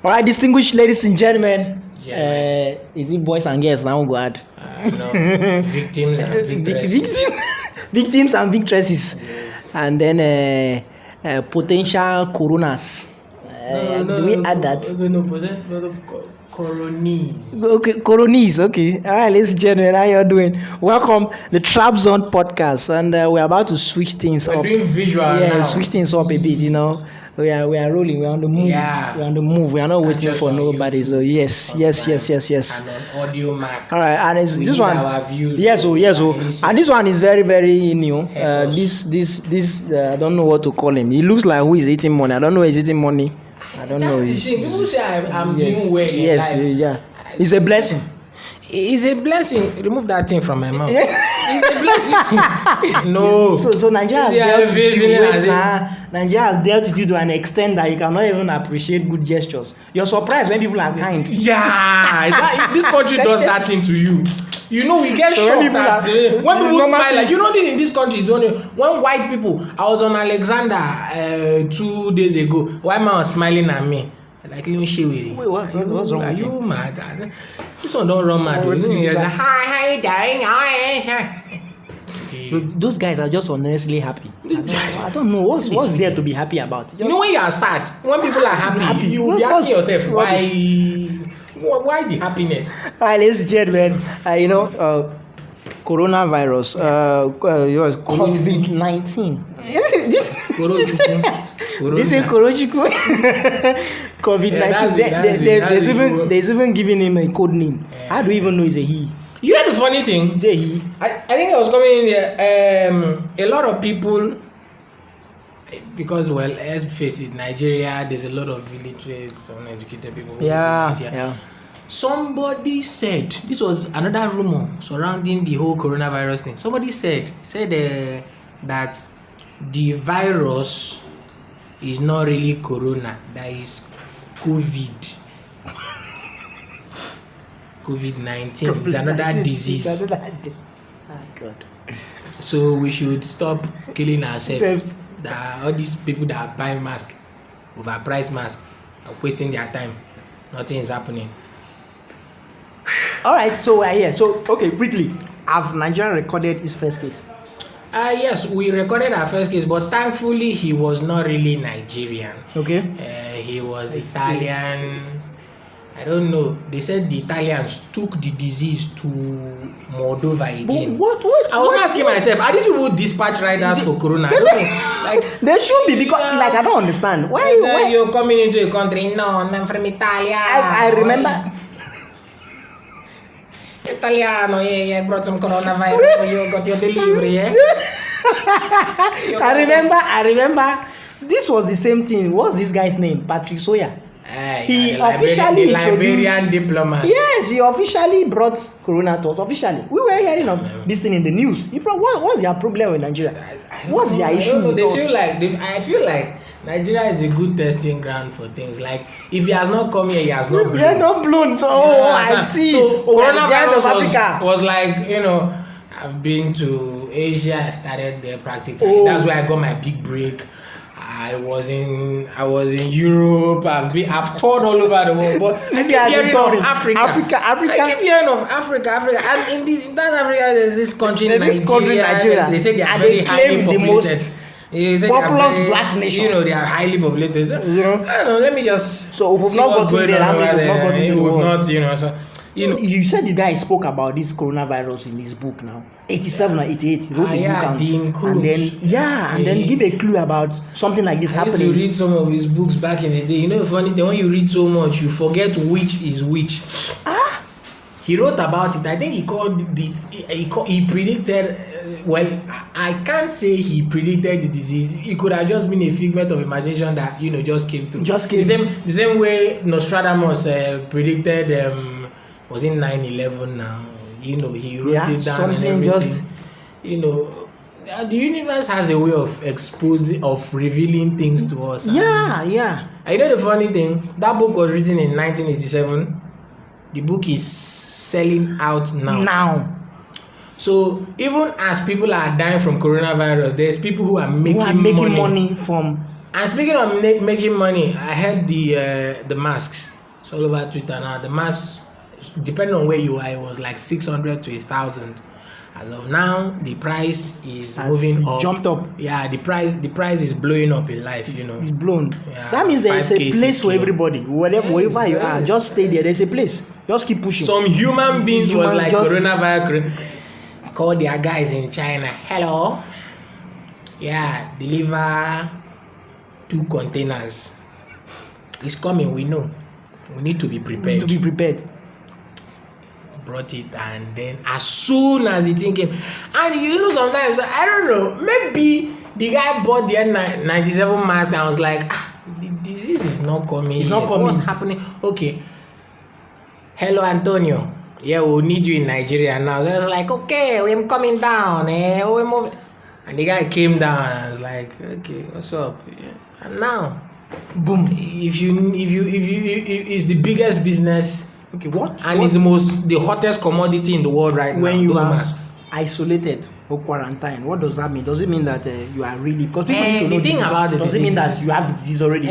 All right, distinguished ladies and gentlemen. Is it boys and girls now? Go ahead. No, victims and victresses. Victims and victresses. Yes. And then potential coronas. Do we add that? Coronies. Okay, coronies. Okay. All right, ladies and gentlemen, how you doing? Welcome the Trap Zone podcast, and we're about to switch things up. We're doing visual now. Switch things up a bit. You know, we are rolling. We're on the move. Yeah. We're on the move. We are not waiting for nobody. YouTube, So yes. And on Audio Mac. All right, and it's We this need one. our views. Yes, and this one is very, very new. Help us. This I don't know what to call him. He looks like who is eating money. I don't know who is eating money. I don't know. That's the thing. People say I'm doing well in Yes, life. yeah. It's a blessing. It's a blessing. Remove that thing from my mouth. It's a blessing. No. So Nigeria has Yeah, dealt with you. feeling Wait, as if- Nigeria has dealt with you to an extent that you cannot even appreciate good gestures. You're surprised when people are kind. Yeah, this country does that thing to you. You know, we get So when shocked people at are- when people normal smile. Like, things- you know, this in this country is only when white people. I was on Alexander 2 days ago. White man was smiling at me. Like, let me show you. Wait, what's wrong Are with you him? mad? This one don't run mad. What's Isn't he it? doing? Hi, how you doing? Those guys are just honestly happy. I don't know what's there to be happy about. You know when you are sad, when people are happy, you will be What's- asking yourself rubbish. why the happiness? All right, ladies and gentlemen, coronavirus, COVID-19. This is Korochukwu. COVID-19. Yeah, that's it. There's even giving him a code name. Yeah. How do you even know it's a he? You know the funny thing? Is it a he? I think I was coming in there. A lot of people, because let's face it, Nigeria, there's a lot of illiterate, uneducated people. Yeah. Somebody said, this was another rumor surrounding the whole coronavirus thing. Somebody said that the virus is not really corona, that is COVID. COVID-19 is another disease. Oh, God. So we should stop killing ourselves. All these people that are buying masks, overpriced masks, are wasting their time. Nothing is happening. All right, so we're here. So, okay, quickly. Have Nigeria recorded his first case? Yes, we recorded our first case, but thankfully he was not really Nigerian. Okay. He was Italian. I don't know. They said the Italians took the disease to Moldova again. What? I was asking myself, are these people dispatch riders for Corona? I don't know. Like, They should be because, I don't understand. Why? you're coming into a country? No, I'm from Italy. I remember. Italiano, yeah, brought some coronavirus for you, got your delivery, yeah? I remember. This was the same thing. What's this guy's name? Patrick Soya. He officially the Liberian diplomat. Yes, he officially brought Corona to us. Officially, we were hearing of this thing in the news. What's their problem with Nigeria? What's their issue with us? I feel like Nigeria is a good testing ground for things. Like, if he has not come here, he has not blown. They are not blown. I see. So Coronavirus was like, I've been to Asia. I started there practically. That's where I got my big break. I was in Europe. I've toured all over the world, but I keep hearing of Africa. I keep hearing of Africa. And in South Africa, there's this country, Nigeria. They say they are very highly populated. Populous black nation. They are highly populated. So, I don't know. Let me just. So if we've not got to there, that means we've not got to the world. So, you said the guy spoke about this coronavirus in his book now. 87 or 88. He wrote a book and then give a clue about something like this happening. I used to read some of his books back in the day. The funny thing, when you read so much, you forget which is which. He wrote about it. I think he called it. He predicted. I can't say he predicted the disease. It could have just been a figment of imagination that just came through. The same way Nostradamus predicted. Was in 9/11 now. He wrote it down something and everything. The universe has a way of revealing things to us. Yeah. And the funny thing, that book was written in 1987. The book is selling out now. So even as people are dying from coronavirus, there's people who are making money from And speaking of making money, I heard the masks. It's all over Twitter now. The masks, depending on where you are, it was like 600 to 1,000. As of now, the price is moving up. Jumped up. Yeah, the price is blowing up in life. It's blown. Yeah, that means there is a 5K, place for 6K. everybody. Wherever you are, just stay there. There's a place. Just keep pushing. Some human beings was like just... coronavirus. Call their guys in China. Hello. Yeah, deliver 2 containers. It's coming. We know. We need to be prepared. Brought it, and then as soon as the thing came, and you know, sometimes I don't know, maybe the guy bought the N97 mask and was like, the disease is not coming. It's not coming. What's happening? Okay. Hello, Antonio. Yeah, we'll need you in Nigeria now. So I was like, okay, we're coming down. We're moving. And the guy came down and I was like, okay, what's up? Yeah. And now, boom. If it's the biggest business. Okay, what? And it's the hottest commodity in the world right now. When you are isolated or quarantined, what does that mean? Does it mean that you are really, because people need to know the thing about the does disease, it mean that you have the disease already?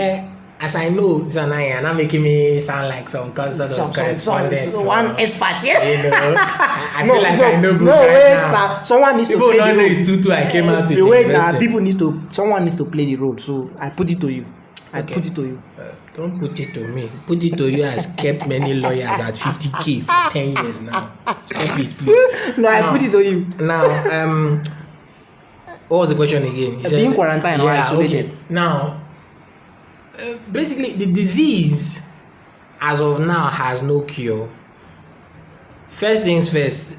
As I know, Zanaya, not making me sound like some correspondent. One expert, yeah. You know, I feel like I know. No, wait, now. Someone needs people to play the role. It's tutu I came out with. Wait, now people someone needs to play the role. So I put it to you. Put it to you. Don't put it to me. Put it to you has kept many lawyers at 50K for 10 years now. Stop it, please. No, I put it to you. Now, what was the question again? Being quarantined or isolated. Okay. Now, basically, the disease, as of now, has no cure. First things first,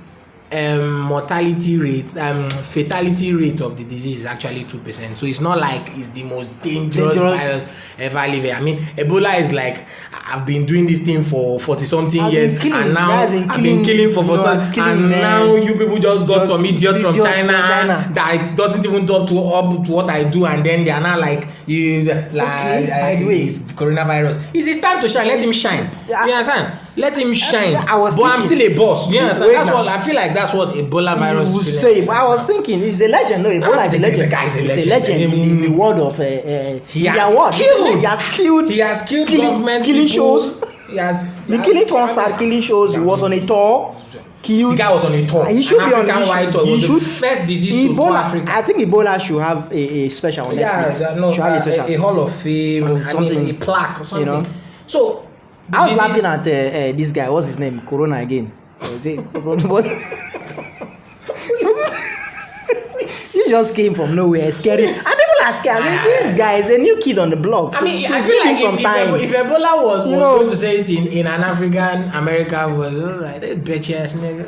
mortality rate, fatality rate of the disease is actually 2%. So it's not like it's the most dangerous virus ever living. I mean, Ebola is like, I've been doing this thing for 40-something years, and now I've been killing for 40, and now you people just got some idiot from China that doesn't even talk to what I do, and then they are now like, it's coronavirus. It's time to shine. Let him shine. You understand? Let him shine. I'm still a boss. You understand? That's what I feel like. That's what Ebola virus would say. But I was thinking, he's a legend. No, Ebola is a legend. The guy is a legend. He's a legend in the world of he has killed government killing shows. He has killing concert, killing shows. He was on a tour. The guy was on a tour. He should be on a tour. He should first disease to Africa. I think Ebola should have a special on Netflix. A hall of fame, something, a plaque or something. You know? So I was laughing at this guy. What's his name? Corona again. He just came from nowhere, scary. And people are scared. This guy is a new kid on the block. I mean, I feel like if Ebola was going to say it in an African American world, like that bitch ass nigga.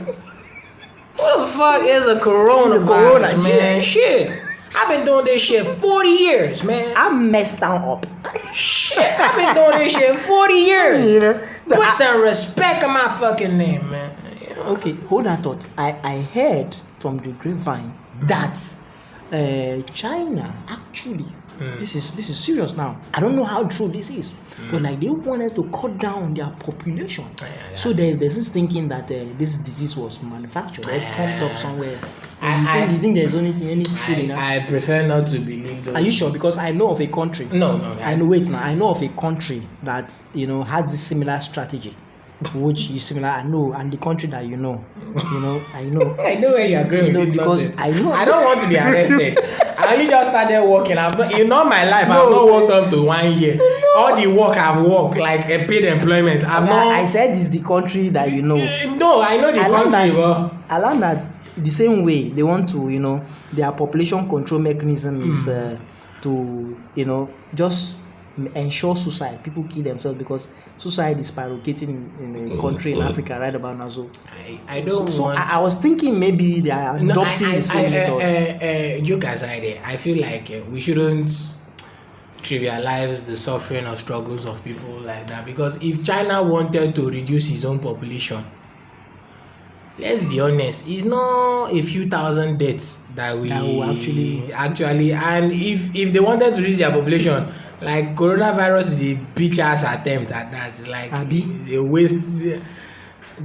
What the fuck is a coronavirus, man? Shit. I've been doing this shit 40 years, man. I'm messed down up. Shit, I've been doing this shit 40 years. You know, put some respect on my fucking name, man. You know? Okay, hold that thought. I heard from the grapevine that China actually, this is serious now. I don't know how true this is, but like they wanted to cut down their population. So there's this thinking that this disease was manufactured or pumped up somewhere. You think there's any truth in that? I prefer not to believe those. Are you sure? Because I know of a country. No. I know of a country that has this similar strategy. Which is similar, I know, and the country that I know. I know where you are going with this because I know. I don't want to be arrested. I only just started working. In all my life, I've not worked up to 1 year. All the work I've worked, like a paid employment, I said it's the country that you know. No, I know the country. I learned that the same way they want to, their population control mechanism is to, just ensure suicide. People kill themselves because suicide is skyrocketing in a country in Africa right about now. So I don't so I was thinking maybe they are adopting the same method. Joke aside, I feel like we shouldn't trivialize the suffering or struggles of people like that, because if China wanted to reduce its own population, let's be honest, it's not a few thousand deaths that will actually, and if they wanted to reduce their population, like coronavirus is a bitch ass attempt at that. It's like a waste.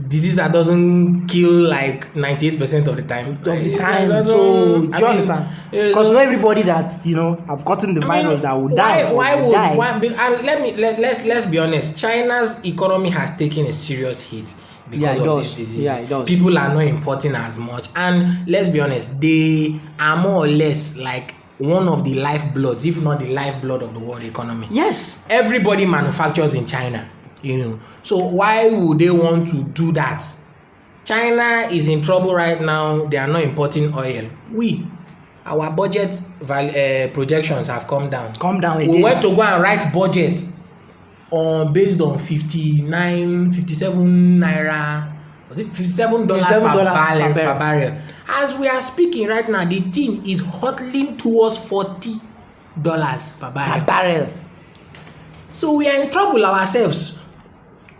disease that doesn't kill like 98% of the time. Of the time. So do you understand? Because not everybody that have gotten the virus that will die. Let's be honest. China's economy has taken a serious hit because of this disease. Yeah, it does. People are not importing as much, and let's be honest, they are more or less like one of the lifebloods, if not the lifeblood of the world economy. Yes. Everybody manufactures in China, So why would they want to do that? China is in trouble right now. They are not importing oil. Our budget projections have come down. Again. We went to go and write budget based on 57 naira. Was it $57 per barrel? As we are speaking right now, the thing is hurtling towards $40 per barrel. So we are in trouble ourselves.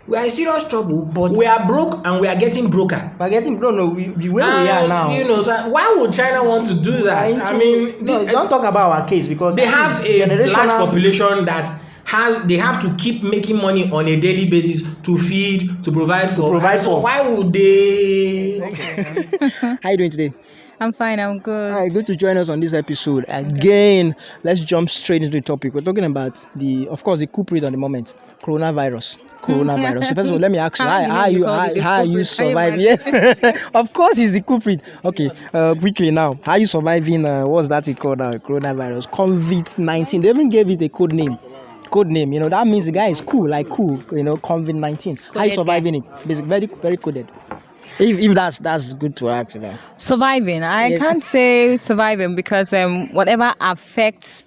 We are in serious trouble, but we are broke and we are getting broker. We are getting broke. No, where we are now. So why would China want to do that? Don't talk about our case because they have a large population that they have to keep making money on a daily basis to feed, to provide for. So why would they? How are you doing today? I'm fine, I'm good. All right, good to join us on this episode. Again, let's jump straight into the topic. We're talking about the culprit at the moment, coronavirus. So first of all, let me ask you, how are you surviving? Yes, of course, it's the culprit. Okay, quickly now, how are you surviving? What's that called now? Coronavirus, COVID-19. They even gave it a code name. That means the guy is cool, COVID-19. How are you surviving it? Basically, very, very coded. If that's good to ask. Surviving. I can't say surviving because whatever affects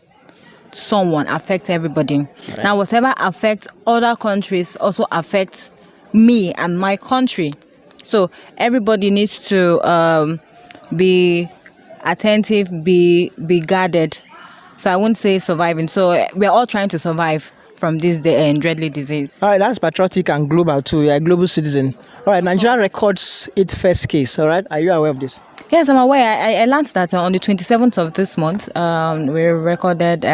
someone affects everybody. Right. Now, whatever affects other countries also affects me and my country. So everybody needs to be attentive, be guarded. So I won't say surviving. So we're all trying to survive from this deadly disease. All right, that's patriotic and global too. You're a global citizen. All right, Nigeria records its first case. All right, are you aware of this? Yes, I'm aware. I learned that on the 27th of this month, we recorded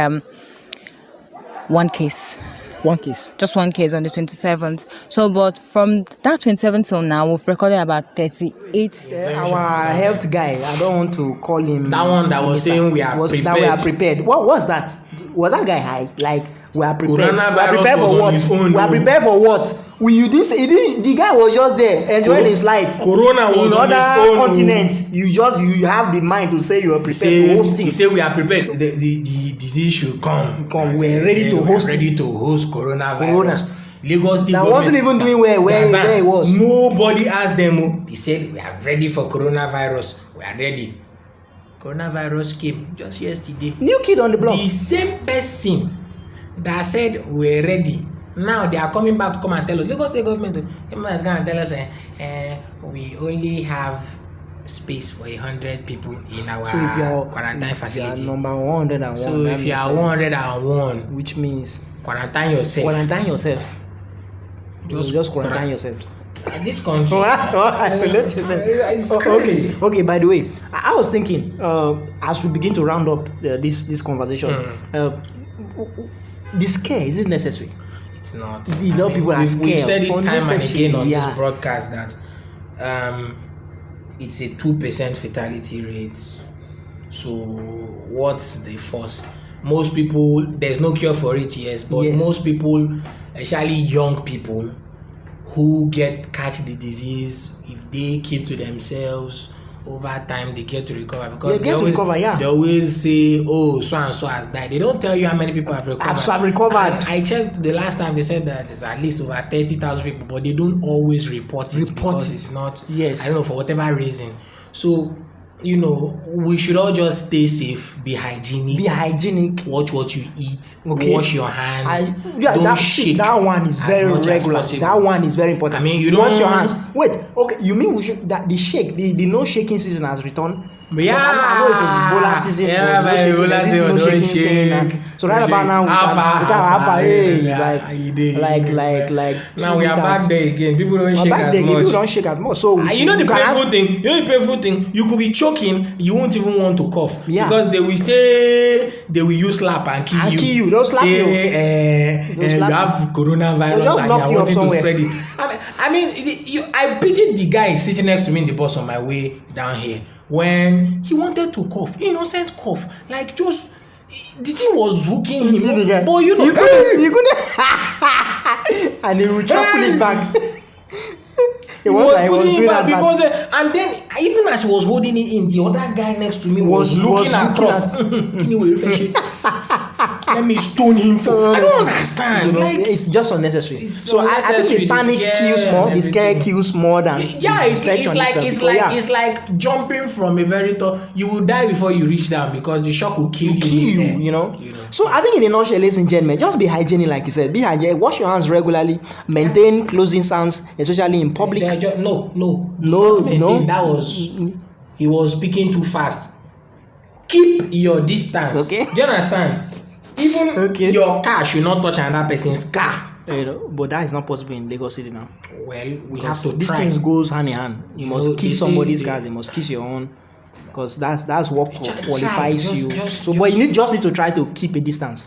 one case. One case? Just one case on the 27th. So, but from that 27th till now, we've recorded about 38. Our health guy, I don't want to call him. That one that was saying we are prepared. That we are prepared. What was that? Was that guy high? Like, we are prepared. Coronavirus was on his own. We are prepared for what? The guy was just there enjoying his life. Corona was on his own. In other continents, you have the mind to say you are prepared to host things. He say we are prepared. The disease should come. We're ready to host. Ready to host coronavirus. Lagos State that wasn't even doing where it was. Nobody asked them. He said we are ready for coronavirus. We are ready. Coronavirus came just yesterday. New kid on the block. The same person that said we're ready. Now they are coming back to come and tell us. Lagos State government is going to tell us we only have space for 100 people in our quarantine facility. Number 101. So if you are 101, which means quarantine yourself. Just quarantine yourself. This country. Isolate yourself. Okay. By the way, I was thinking as we begin to round up this conversation, the scare, is it necessary? It's not. People are scared. We've said it time and again on this broadcast that it's a 2% fatality rate. So what's the force? Most people, there's no cure for it, yes, but most people, especially young people who catch the disease, if they keep to themselves, over time they get to recover, because they always say, oh, so and so has died. They don't tell you how many people have recovered. And I checked the last time, they said that it's at least over 30,000 people, but they don't always report it because it's not, I don't know, for whatever reason. So we should all just stay safe, be hygienic, watch what you eat, wash your hands, don't shake. That one is very regular. That one is very important. I mean, you don't wash your hands. Wait, okay, you mean we should, that the no shaking season has returned? Yeah, I know it was Ebola season. Yeah, it was but Ebola this season no don't shaking shake. thing, and so right about now, we Alpha, like now we are back there again. People don't shake back as there, much. people don't shake as much. So You know the painful thing. You could be choking. You won't even want to cough. Yeah. Because they will say they will use slap and kill you. They'll slap you. You have coronavirus and you are wanting to spread it. I mean, I pitied the guy sitting next to me in the bus on my way down here when he wanted to cough, innocent cough, like just the thing was hooking him. But you couldn't, and he would chuckle it back. He was putting it back because and then even as he was holding it in, the other guy next to me was looking across. Let me stone him for. I don't understand. Like, it's just unnecessary. So I think the panic kills more. The scare kills more than it's like jumping from a very tall. You will die before you reach down because the shock will kill you. You know. So I think in a nutshell, ladies and gentlemen, just be hygienic, like you said. Be hygienic. Wash your hands regularly. Maintain close distance, especially in public. No. That was he was speaking too fast. Keep your distance. Okay. Do you understand? Even your car should not touch another person's car. But that is not possible in Lagos City now. Well, we have to. These things goes hand in hand. You must kiss somebody's car. They must kiss your own, because that's what qualifies you. But you just need to try to keep a distance.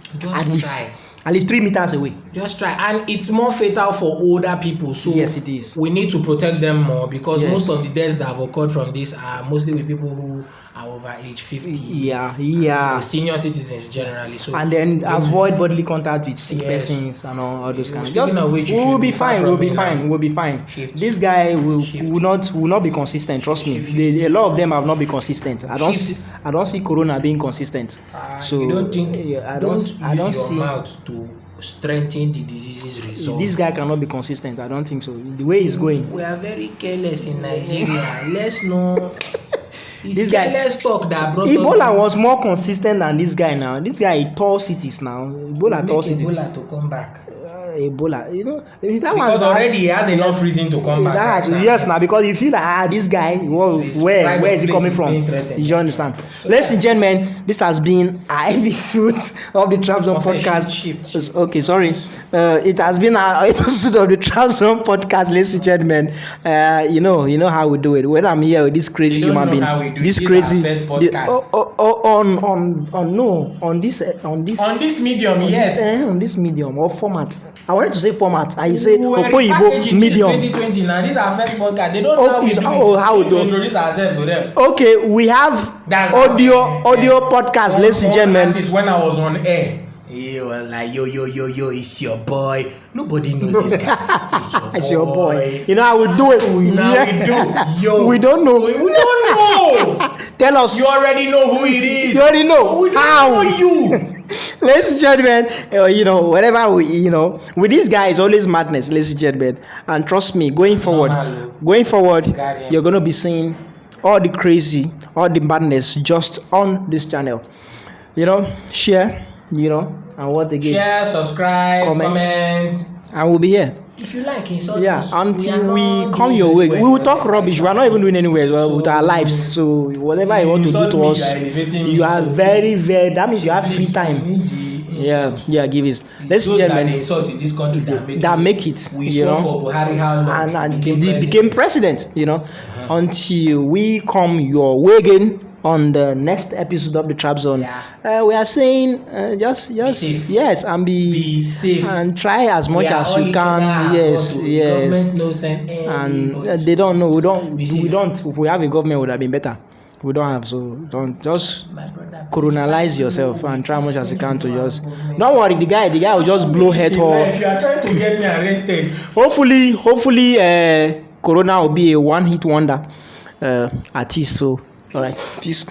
At least 3 meters away. Just try, and it's more fatal for older people. So yes, it is. We need to protect them more because most of the deaths that have occurred from this are mostly with people who are over age 50. Yeah. Senior citizens generally. So and then avoid bodily contact with sick persons and all those kind of. We'll be fine. This guy will not be consistent. Trust me. A lot of them have not been consistent. I don't see Corona being consistent. So you don't think? I don't use your mouth to strengthen the disease's resolve. This guy cannot be consistent. I don't think so. The way he's going. We are very careless in Nigeria. Let's know. This guy, let's talk that brought Ebola was more consistent than this guy now. This guy he tore cities now. Ebola tore cities. Ebola to come back. Ebola, because already he has enough reason to come back. Yes, now because you feel like this guy, where is he coming from? You understand? Ladies and gentlemen, this has been our episode of the Trap Zone podcast. Okay, sorry. It has been our episode of the Trap Zone podcast, ladies and gentlemen. You know how we do it. When I'm here with this crazy human being, this crazy on this medium, yes, on this medium or format. I wanted to say format. I said Okoyibo medium. 2020 now. This is our first podcast. They don't know how we do it. Introduce ourselves to them. Okay, we have audio podcast, ladies and gentlemen. That is when I was on air. You were like, yo, it's your boy. Nobody knows this guy. It's your boy. You know how we do it. We do. Yo. We don't know. We don't know. Tell us. You already know who it is. You already know. We don't how? know you. Ladies and gentlemen, whatever with this guy, it's always madness, ladies and gentlemen. And trust me, going forward, you're going to be seeing all the crazy, all the madness just on this channel. Share, and what again? Share, subscribe, comment. And we'll be here. If you like, insult us. Until we come your way. We will talk rubbish. We are not even doing anywhere with our lives. So whatever you want to do to us, you are very, very. That means you have free time. Yeah, give it. Ladies and gentlemen, that make it. And they became president. Until we come your way again. On the next episode of the Trap Zone, we are saying just be safe. Yes, and be safe and try as much as you can. Yes. Government no send and they don't know. We don't. If we have a government, it would have been better. We don't have, so don't just coronalize yourself and try as much as you can to just. Don't worry, the guy will just blow head off. If you are trying to get me arrested, hopefully, Corona will be a one-hit wonder. Artist, so. All right. Peace.